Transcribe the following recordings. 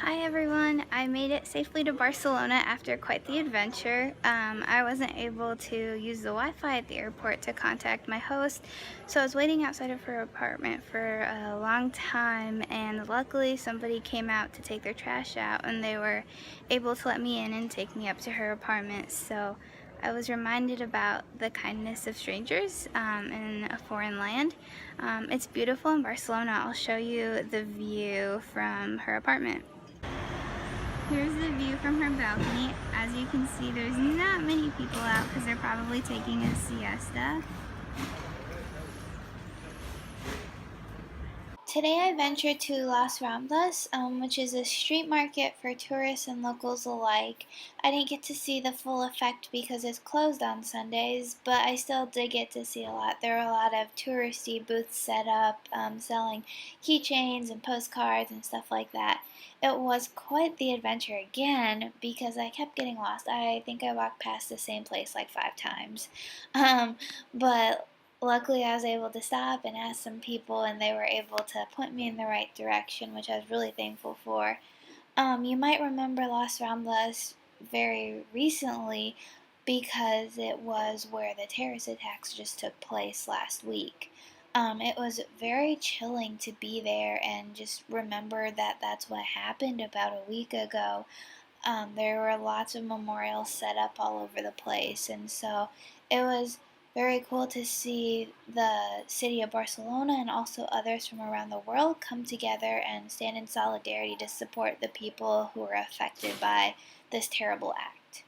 Hi everyone, I made it safely to Barcelona after quite the adventure. I wasn't able to use the Wi-Fi at the airport to contact my host, so I was waiting outside of her apartment for a long time, and luckily somebody came out to take their trash out and they were able to let me in and take me up to her apartment. So I was reminded about the kindness of strangers in a foreign land. It's beautiful in Barcelona. I'll show you the view from her apartment. Here's the view from her balcony. As you can see, there's not many people out because they're probably taking a siesta. Today I ventured to Las Ramblas, which is a street market for tourists and locals alike. I didn't get to see the full effect because it's closed on Sundays, but I still did get to see a lot. There were a lot of touristy booths set up, selling keychains and postcards and stuff like that. It was quite the adventure again because I kept getting lost. I think I walked past the same place like 5 times. But luckily I was able to stop and ask some people, and they were able to point me in the right direction, which I was really thankful for. You might remember Las Ramblas very recently because it was where the terrorist attacks just took place last week. It was very chilling to be there and just remember that that's what happened about a week ago. There were lots of memorials set up all over the place, and so it was very cool to see the city of Barcelona and also others from around the world come together and stand in solidarity to support the people who were affected by this terrible act.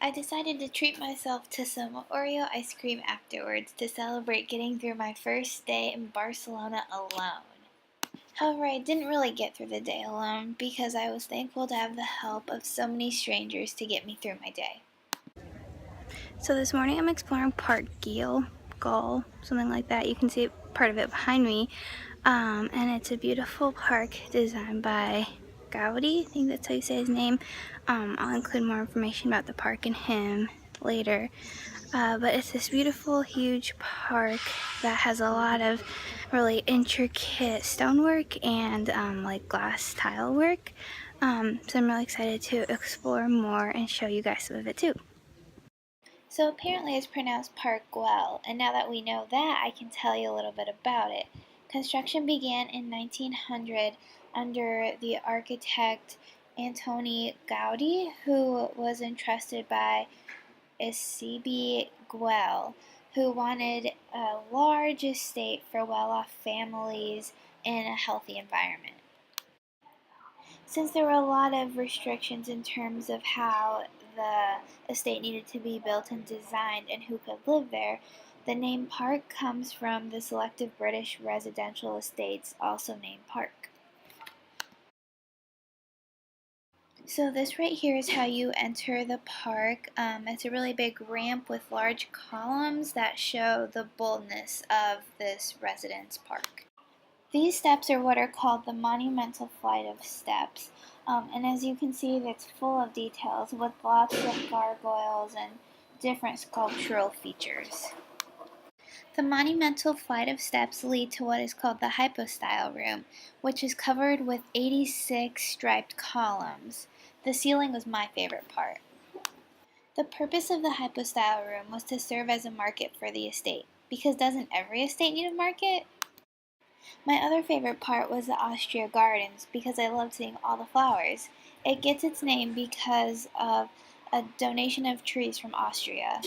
I decided to treat myself to some Oreo ice cream afterwards to celebrate getting through my first day in Barcelona alone. However, I didn't really get through the day alone because I was thankful to have the help of so many strangers to get me through my day. So this morning I'm exploring Park Gall, something like that. You can see part of it behind me. And it's a beautiful park designed by Gaudi, I think that's how you say his name. I'll include more information about the park and him later. But it's this beautiful, huge park that has a lot of really intricate stonework and like glass tile work. So I'm really excited to explore more and show you guys some of it too. So apparently it's pronounced Park Güell, and now that we know that, I can tell you a little bit about it. Construction began in 1900 under the architect Antoni Gaudi, who was entrusted by Eusebi Güell, who wanted a large estate for well-off families in a healthy environment. Since there were a lot of restrictions in terms of how the estate needed to be built and designed and who could live there, the name Park comes from the selective British residential estates also named Park. So this right here is how you enter the park. It's a really big ramp with large columns that show the boldness of this residence park. These steps are what are called the monumental flight of steps, and as you can see, it's full of details with lots of gargoyles and different sculptural features. The monumental flight of steps lead to what is called the hypostyle room, which is covered with 86 striped columns. The ceiling was my favorite part. The purpose of the hypostyle room was to serve as a market for the estate, because doesn't every estate need a market? My other favorite part was the Austria Gardens because I loved seeing all the flowers. It gets its name because of a donation of trees from Austria.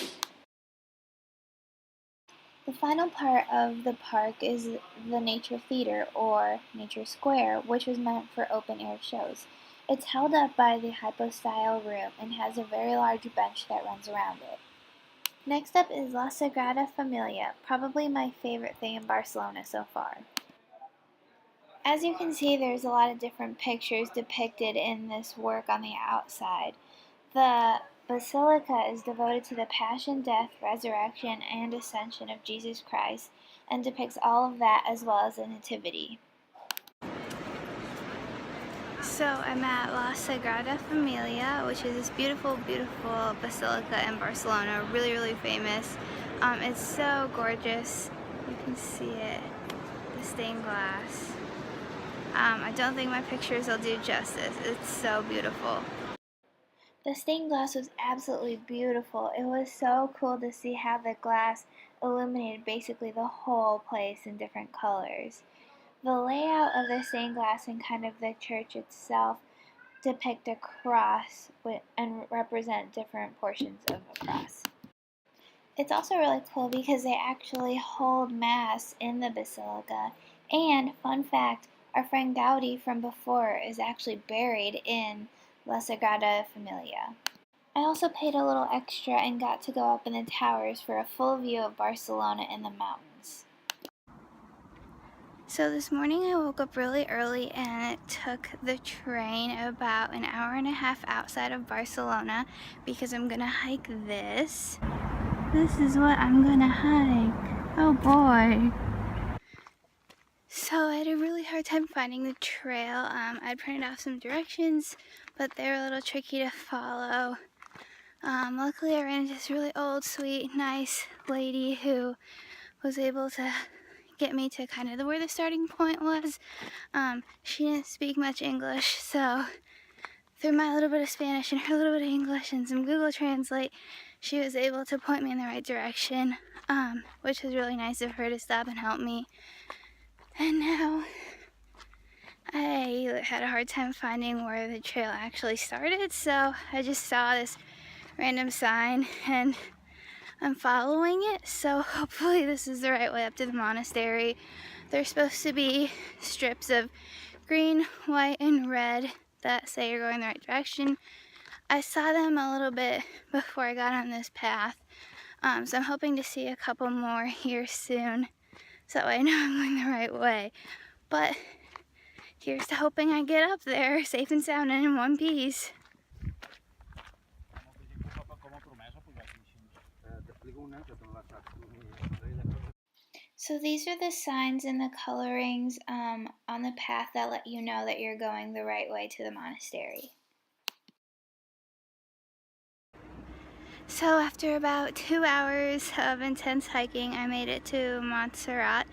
The final part of the park is the Nature Theater, or Nature Square, which was meant for open-air shows. It's held up by the hypostyle room and has a very large bench that runs around it. Next up is La Sagrada Familia, probably my favorite thing in Barcelona so far. As you can see, there's a lot of different pictures depicted in this work on the outside. The basilica is devoted to the passion, death, resurrection, and ascension of Jesus Christ, and depicts all of that as well as the Nativity. So I'm at La Sagrada Familia, which is this beautiful, beautiful basilica in Barcelona, really, really famous. It's so gorgeous. You can see it, the stained glass. I don't think my pictures will do justice. It's so beautiful. The stained glass was absolutely beautiful. It was so cool to see how the glass illuminated basically the whole place in different colors. The layout of the stained glass and kind of the church itself depict a cross and represent different portions of a cross. It's also really cool because they actually hold Mass in the Basilica. And, fun fact, our friend Gaudi from before is actually buried in La Sagrada Familia. I also paid a little extra and got to go up in the towers for a full view of Barcelona in the mountains. So this morning I woke up really early and took the train about an hour and a half outside of Barcelona because I'm gonna hike this. This is what I'm gonna hike. Oh boy. So I had a really hard time finding the trail. I'd printed off some directions, but they were a little tricky to follow. Luckily I ran into this really old, sweet, nice lady who was able to get me to kind of where the starting point was. She didn't speak much English, so through my little bit of Spanish and her little bit of English and some Google Translate, she was able to point me in the right direction, which was really nice of her to stop and help me. And now I had a hard time finding where the trail actually started, so I just saw this random sign and I'm following it, so hopefully this is the right way up to the monastery. There's supposed to be strips of green, white, and red that say you're going the right direction. I saw them a little bit before I got on this path, so I'm hoping to see a couple more here soon, so that way I know I'm going the right way. But here's to hoping I get up there safe and sound and in one piece. So these are the signs and the colorings on the path that let you know that you're going the right way to the monastery. So after about 2 hours of intense hiking, I made it to Montserrat,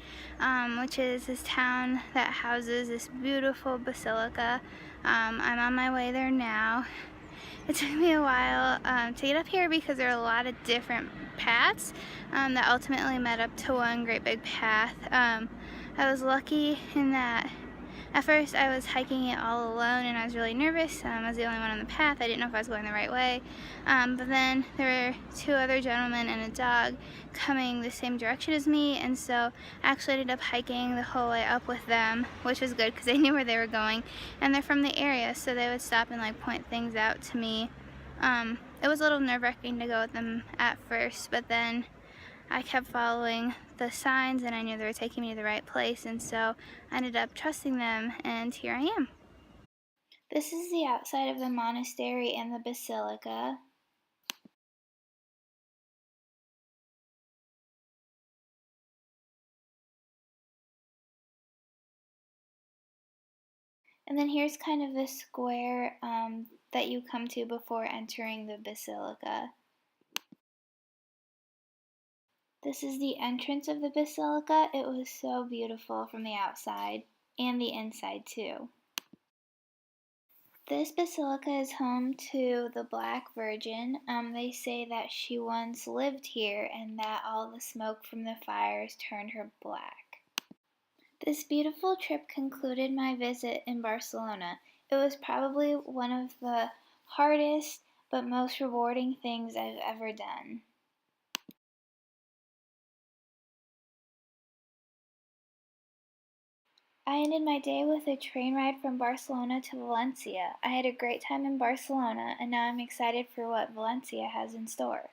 which is this town that houses this beautiful basilica. I'm on my way there now. It took me a while to get up here because there are a lot of different paths that ultimately met up to one great big path. I was lucky in that at first I was hiking it all alone and I was really nervous. I was the only one on the path. I didn't know if I was going the right way. But then there were 2 other gentlemen and a dog coming the same direction as me, and so I actually ended up hiking the whole way up with them, which was good because they knew where they were going and they're from the area, so they would stop and like point things out to me. It was a little nerve-wracking to go with them at first, but then I kept following the signs and I knew they were taking me to the right place, and so I ended up trusting them, and here I am. This is the outside of the monastery and the basilica. And then here's kind of the square that you come to before entering the basilica. This is the entrance of the basilica. It was so beautiful from the outside and the inside too. This basilica is home to the Black Virgin. They say that she once lived here and that all the smoke from the fires turned her black. This beautiful trip concluded my visit in Barcelona. It was probably one of the hardest but most rewarding things I've ever done. I ended my day with a train ride from Barcelona to Valencia. I had a great time in Barcelona, and now I'm excited for what Valencia has in store.